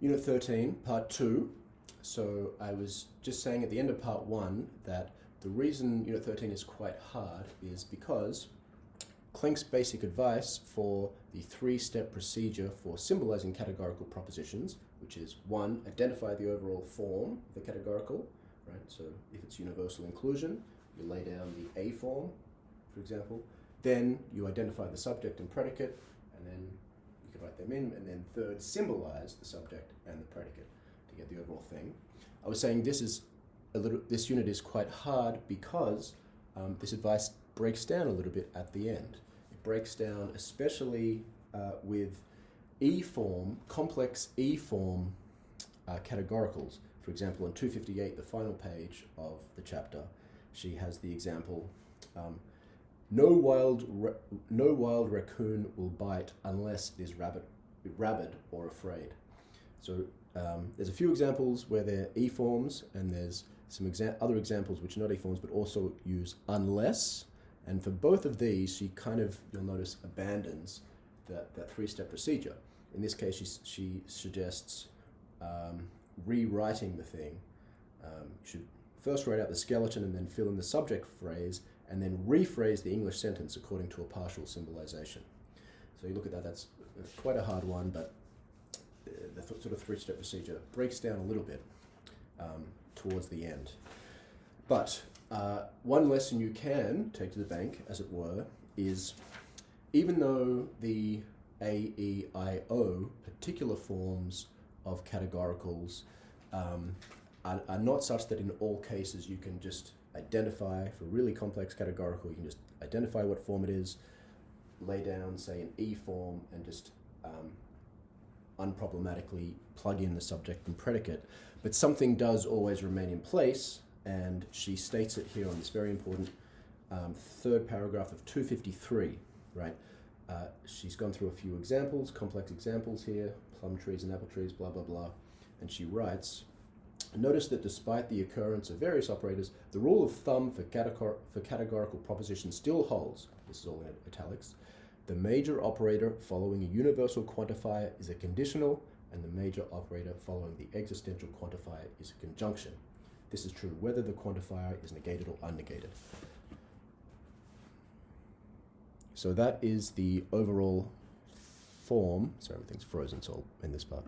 Unit 13, Part 2. So I was just saying at the end of Part 1 that the reason Unit 13 is quite hard is because Klenk's basic advice for the three-step procedure for symbolizing categorical propositions, which is 1, identify the overall form of the categorical, right? So if it's universal inclusion, you lay down the A form, for example. Then you identify the subject and predicate, and then you can write them in, and then third, symbolize the subject and the predicate to get the overall thing. I was saying this unit is quite hard because this advice breaks down a little bit at the end. It breaks down especially with E-form, complex E-form categoricals. For example, on 258, the final page of the chapter, she has the example, no wild raccoon will bite unless it is rabid or afraid. So there's a few examples where they're E-forms, and there's some other examples which are not E-forms but also use unless. And for both of these, she kind of, you'll notice, abandons that three-step procedure. In this case, she suggests rewriting the thing. You should first write out the skeleton and then fill in the subject phrase, and then rephrase the English sentence according to a partial symbolization. So you look at that, that's quite a hard one, but the sort of three-step procedure breaks down a little bit towards the end. But one lesson you can take to the bank, as it were, is even though the A, E, I, O particular forms of categoricals are not such that in all cases you can just identify, for really complex categorical, you can just identify what form it is, lay down, say, an E form, and just unproblematically plug in the subject and predicate. But something does always remain in place, and she states it here on this very important third paragraph of 253, right? She's gone through a few examples, complex examples here, plum trees and apple trees, blah, blah, blah, and she writes, notice that despite the occurrence of various operators, the rule of thumb for categorical propositions still holds. This is all in italics. The major operator following a universal quantifier is a conditional, and the major operator following the existential quantifier is a conjunction. This is true whether the quantifier is negated or unnegated. So that is the overall form. Sorry, everything's frozen, so I'll end this part.